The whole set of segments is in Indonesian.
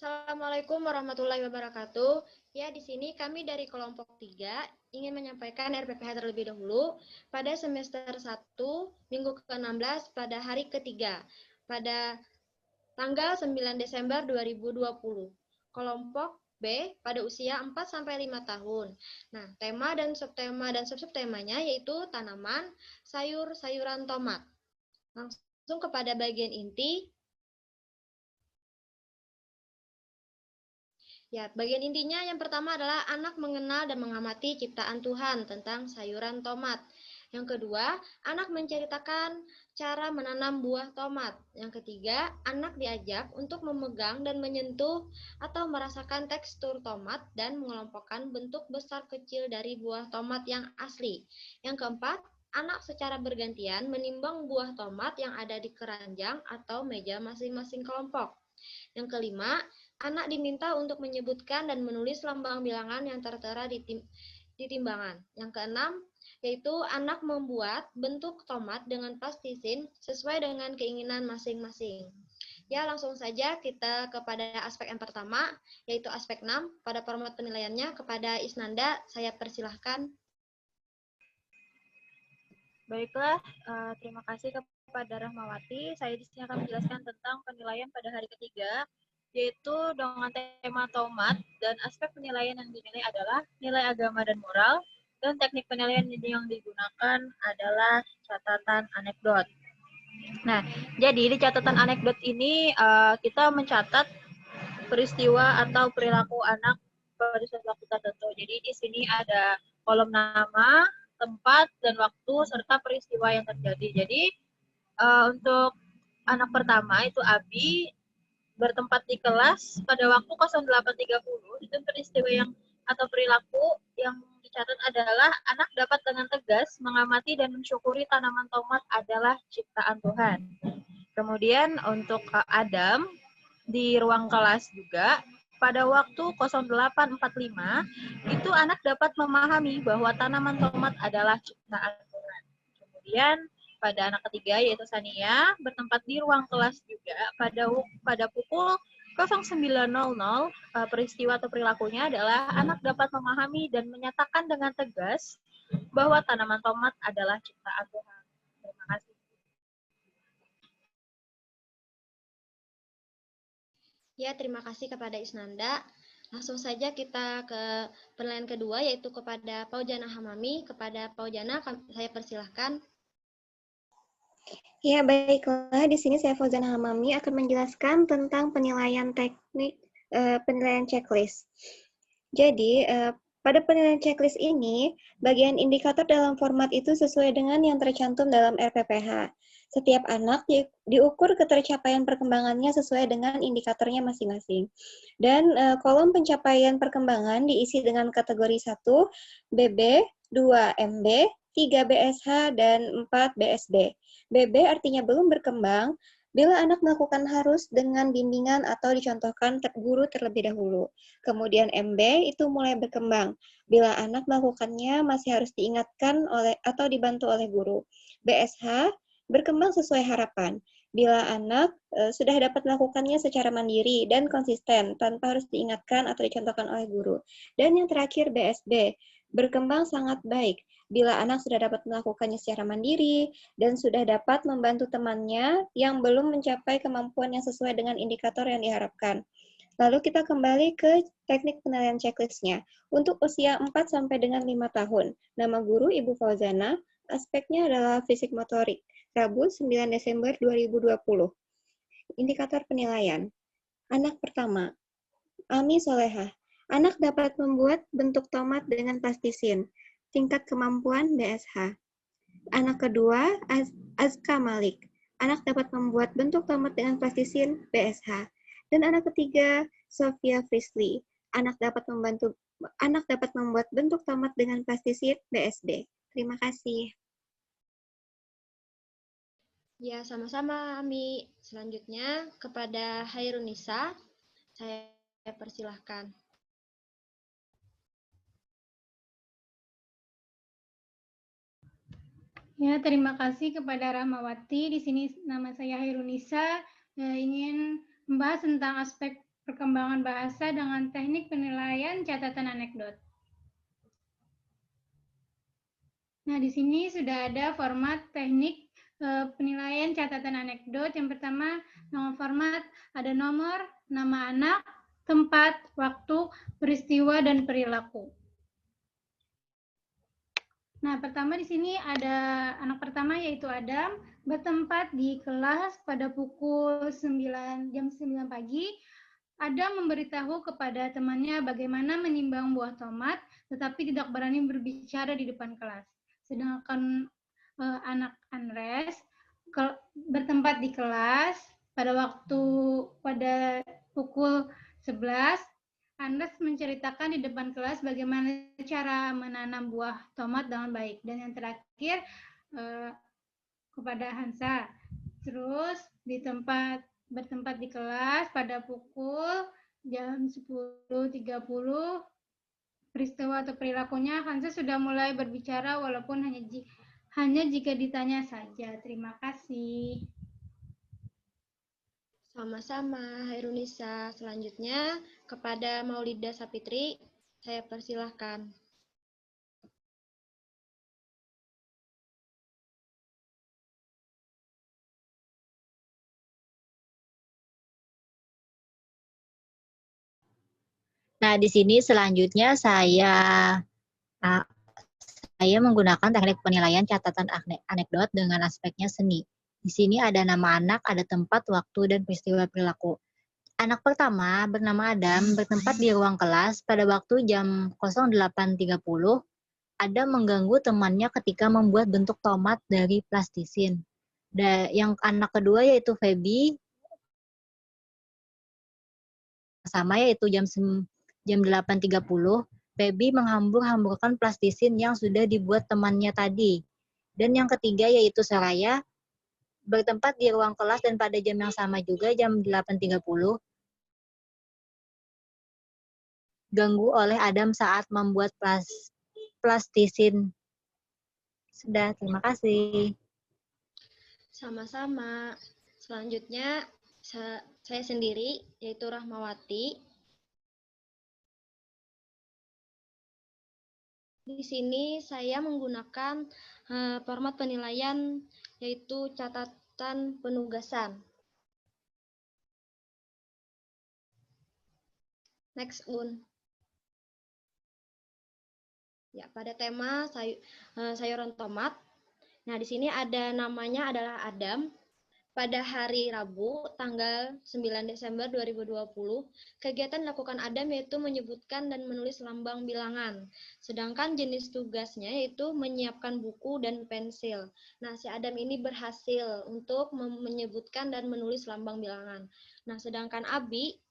Assalamualaikum warahmatullahi wabarakatuh. Ya, di sini kami dari kelompok 3 ingin menyampaikan RPPH terlebih dahulu pada semester 1 minggu ke-16 pada hari ketiga pada tanggal 9 Desember 2020. Kelompok B pada usia 4-5 tahun. Nah, tema dan subtemanya yaitu tanaman, sayur-sayuran tomat. Langsung kepada bagian inti. Ya, bagian intinya yang pertama adalah anak mengenal dan mengamati ciptaan Tuhan tentang sayuran tomat. Yang kedua, anak menceritakan cara menanam buah tomat. Yang ketiga, anak diajak untuk memegang dan menyentuh atau merasakan tekstur tomat dan mengelompokkan bentuk besar kecil dari buah tomat yang asli. Yang keempat, anak secara bergantian menimbang buah tomat yang ada di keranjang atau meja masing-masing kelompok. Yang kelima, anak diminta untuk menyebutkan dan menulis lambang bilangan yang tertera di timbangan. Yang keenam, yaitu anak membuat bentuk tomat dengan plastisin sesuai dengan keinginan masing-masing. Ya, langsung saja kita kepada aspek yang pertama, yaitu aspek 6. Pada format penilaiannya, kepada Isnanda, saya persilahkan. Baiklah, terima kasih kepada Rahmawati. Saya di sini akan menjelaskan tentang penilaian pada hari ketiga, yaitu dengan tema tomat, dan aspek penilaian yang dinilai adalah nilai agama dan moral, dan teknik penilaian yang digunakan adalah catatan anekdot. Nah, jadi di catatan anekdot ini kita mencatat peristiwa atau perilaku anak pada suatu waktu tertentu. Jadi di sini ada kolom nama, tempat, dan waktu, serta peristiwa yang terjadi. Jadi untuk anak pertama itu Abi bertempat di kelas pada waktu 08.30. Itu peristiwa yang atau perilaku yang dicatat adalah anak dapat dengan tegas mengamati dan mensyukuri tanaman tomat adalah ciptaan Tuhan. Kemudian untuk Adam di ruang kelas juga pada waktu 08.45 itu anak dapat memahami bahwa tanaman tomat adalah ciptaan Tuhan. Kemudian pada anak ketiga yaitu Sania bertempat di ruang kelas juga pada pukul 09.00 peristiwa atau perilakunya adalah anak dapat memahami dan menyatakan dengan tegas bahwa tanaman tomat adalah ciptaan Tuhan. Terima kasih. Ya, terima kasih kepada Isnanda. Langsung saja kita ke penilaian kedua, yaitu kepada Paujana Hamami. Kepada Paujana, saya persilahkan. Ya, baiklah. Di sini saya Fauzana Hamami akan menjelaskan tentang penilaian teknik penilaian checklist. Jadi, pada penilaian checklist ini, bagian indikator dalam format itu sesuai dengan yang tercantum dalam RPPH. Setiap anak diukur ketercapaian perkembangannya sesuai dengan indikatornya masing-masing. Dan kolom pencapaian perkembangan diisi dengan kategori 1, BB, 2, MB, 3 BSH, dan 4 BSD. BB artinya belum berkembang, bila anak melakukan harus dengan bimbingan atau dicontohkan guru terlebih dahulu. Kemudian MB itu mulai berkembang, bila anak melakukannya masih harus diingatkan atau dibantu oleh guru. BSH berkembang sesuai harapan, bila anak sudah dapat melakukannya secara mandiri dan konsisten tanpa harus diingatkan atau dicontohkan oleh guru. Dan yang terakhir BSB, berkembang sangat baik, bila anak sudah dapat melakukannya secara mandiri dan sudah dapat membantu temannya yang belum mencapai kemampuan yang sesuai dengan indikator yang diharapkan. Lalu kita kembali ke teknik penilaian checklistnya. Untuk usia 4 sampai dengan 5 tahun, nama guru Ibu Fauzana, aspeknya adalah fisik motorik, Rabu 9 Desember 2020. Indikator penilaian. Anak pertama, Ami Solehah. Anak dapat membuat bentuk tomat dengan plastisin. Tingkat kemampuan BSH. Anak kedua, Azka Malik. Anak dapat membuat bentuk tomat dengan plastisin BSH. Dan anak ketiga, Sofia Frisley. Anak dapat membuat bentuk tomat dengan plastisin BSD. Terima kasih. Ya, sama-sama, Ami. Selanjutnya, kepada Hairunisa, saya persilahkan. Ya, terima kasih kepada Rahmawati. Di sini nama saya Hairunisa, ingin membahas tentang aspek perkembangan bahasa dengan teknik penilaian catatan anekdot. Nah, di sini sudah ada format teknik penilaian catatan anekdot. Yang pertama, nama format, ada nomor, nama anak, tempat, waktu, peristiwa, dan perilaku. Nah, pertama di sini ada anak pertama yaitu Adam, bertempat di kelas pada pukul 9, jam 9 pagi. Adam memberitahu kepada temannya bagaimana menimbang buah tomat, tetapi tidak berani berbicara di depan kelas. Sedangkan anak Andres bertempat di kelas pada pukul 11. Andres menceritakan di depan kelas bagaimana cara menanam buah tomat dengan baik. Dan yang terakhir kepada Hansa. Terus bertempat di kelas pada pukul jam 10.30, peristiwa atau perilakunya Hansa sudah mulai berbicara walaupun hanya jika ditanya saja. Terima kasih. Sama-sama, Hairunisa. Selanjutnya, kepada Maulida Sapitri, saya persilahkan. Nah, di sini selanjutnya saya menggunakan teknik penilaian catatan anekdot dengan aspeknya seni. Di sini ada nama anak, ada tempat, waktu, dan peristiwa perilaku. Anak pertama bernama Adam bertempat di ruang kelas pada waktu jam 08.30. Adam mengganggu temannya ketika membuat bentuk tomat dari plastisin. Dan yang anak kedua yaitu Feby, sama yaitu jam 8.30. Feby menghambur-hamburkan plastisin yang sudah dibuat temannya tadi. Dan yang ketiga yaitu Soraya, bertempat di ruang kelas dan pada jam yang sama juga, jam 8.30, ganggu oleh Adam saat membuat plastisin. Sudah, terima kasih. Sama-sama. Selanjutnya, saya sendiri, yaitu Rahmawati. Di sini saya menggunakan format penilaian yaitu catatan penugasan. Next, Un. Ya, pada tema sayuran tomat. Nah, di sini ada namanya adalah Adam. Pada hari Rabu, tanggal 9 Desember 2020, kegiatan dilakukan Adam yaitu menyebutkan dan menulis lambang bilangan. Sedangkan jenis tugasnya yaitu menyiapkan buku dan pensil. Nah, si Adam ini berhasil untuk menyebutkan dan menulis lambang bilangan. Nah, sedangkan Abi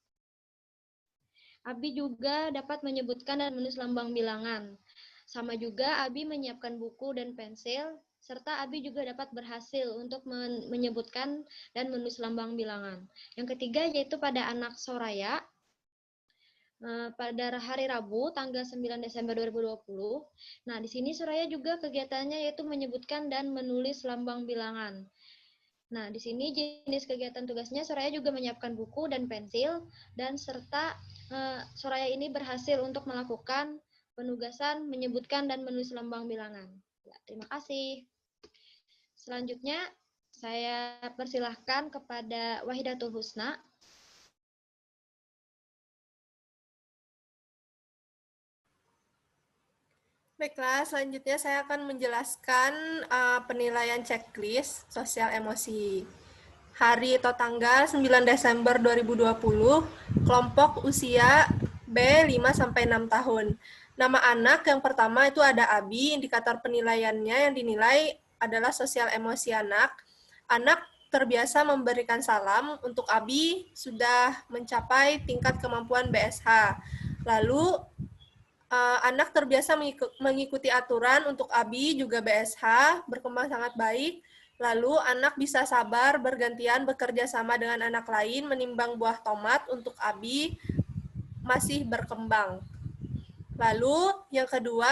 juga dapat menyebutkan dan menulis lambang bilangan. Sama juga Abi menyiapkan buku dan pensil, serta Abi juga dapat berhasil untuk menyebutkan dan menulis lambang bilangan. Yang ketiga yaitu pada anak Soraya, pada hari Rabu tanggal 9 Desember 2020. Nah, di sini Soraya juga kegiatannya yaitu menyebutkan dan menulis lambang bilangan. Nah, di sini jenis kegiatan tugasnya Soraya juga menyiapkan buku dan pensil, dan serta Soraya ini berhasil untuk melakukan penugasan, menyebutkan, dan menulis lambang bilangan. Ya, terima kasih. Selanjutnya, saya persilahkan kepada Wahidatul Husna. Baiklah, selanjutnya saya akan menjelaskan penilaian checklist sosial emosi. Hari atau tanggal 9 Desember 2020, kelompok usia B 5-6 tahun. Nama anak yang pertama itu ada Abi, indikator penilaiannya yang dinilai adalah sosial emosi anak. Anak terbiasa memberikan salam, untuk Abi sudah mencapai tingkat kemampuan BSH. Lalu anak terbiasa mengikuti aturan, untuk Abi juga BSH, berkembang sangat baik. Lalu anak bisa sabar bergantian bekerja sama dengan anak lain menimbang buah tomat, untuk Abi masih berkembang. Lalu yang kedua,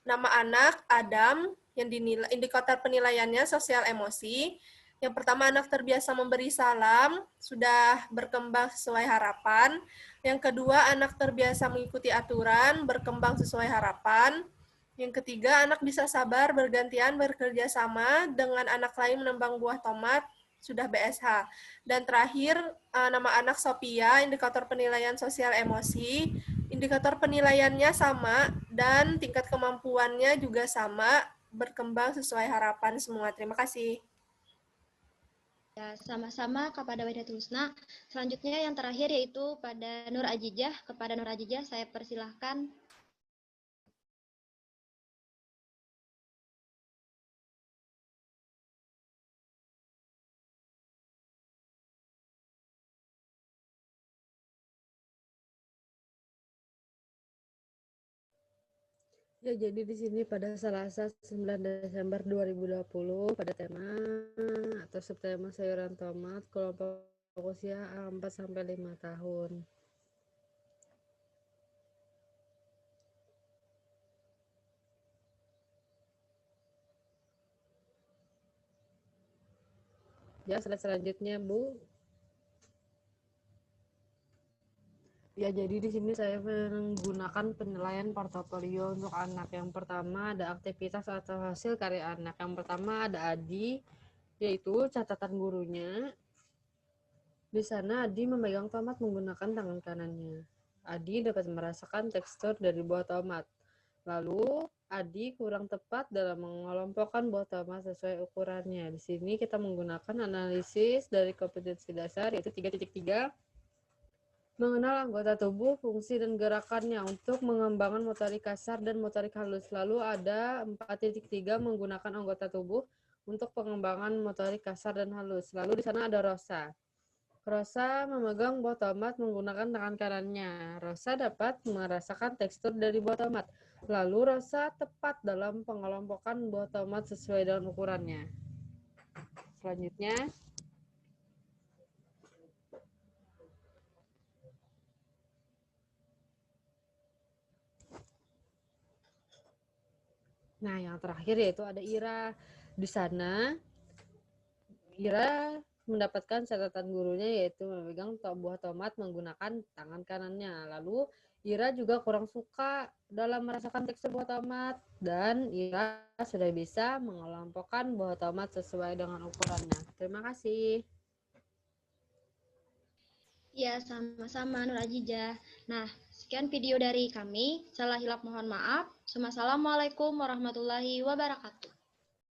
nama anak Adam yang dinilai indikator penilaiannya sosial emosi. Yang pertama, anak terbiasa memberi salam, sudah berkembang sesuai harapan. Yang kedua, anak terbiasa mengikuti aturan, berkembang sesuai harapan. Yang ketiga, anak bisa sabar bergantian bekerja sama dengan anak lain menembang buah tomat, sudah BSH. Dan terakhir, nama anak Sophia, indikator penilaian sosial emosi. Indikator penilaiannya sama dan tingkat kemampuannya juga sama, berkembang sesuai harapan semua. Terima kasih. Ya, sama-sama kepada Wahdatul Husna. Selanjutnya yang terakhir yaitu pada Nur Ajijah. Kepada Nur Ajijah saya persilahkan. Ya, jadi di sini pada Selasa 9 Desember 2020 pada tema atau subtema sayuran tomat kelompok usia 4 sampai 5 tahun. Ya, slide selanjutnya, Bu. Ya, jadi di sini saya menggunakan penilaian portofolio untuk anak. Yang pertama ada aktivitas atau hasil karya anak. Yang pertama ada Adi, yaitu catatan gurunya. Di sana Adi memegang tomat menggunakan tangan kanannya. Adi dapat merasakan tekstur dari buah tomat. Lalu Adi kurang tepat dalam mengelompokkan buah tomat sesuai ukurannya. Di sini kita menggunakan analisis dari kompetensi dasar yaitu 3.3. Mengenal anggota tubuh, fungsi dan gerakannya untuk mengembangkan motorik kasar dan motorik halus. Lalu ada 4.3 menggunakan anggota tubuh untuk pengembangan motorik kasar dan halus. Lalu di sana ada Rosa. Rosa memegang buah tomat menggunakan tangan kanannya. Rosa dapat merasakan tekstur dari buah tomat. Lalu Rosa tepat dalam pengelompokan buah tomat sesuai dengan ukurannya. Selanjutnya, nah yang terakhir yaitu ada Ira. Di sana Ira mendapatkan catatan gurunya yaitu memegang buah tomat menggunakan tangan kanannya. Lalu Ira juga kurang suka dalam merasakan tekstur buah tomat dan Ira sudah bisa mengelompokkan buah tomat sesuai dengan ukurannya. Terima kasih. Ya, sama-sama Nur Ajijah. Nah, sekian video dari kami. Salah hilap mohon maaf. Assalamualaikum warahmatullahi wabarakatuh.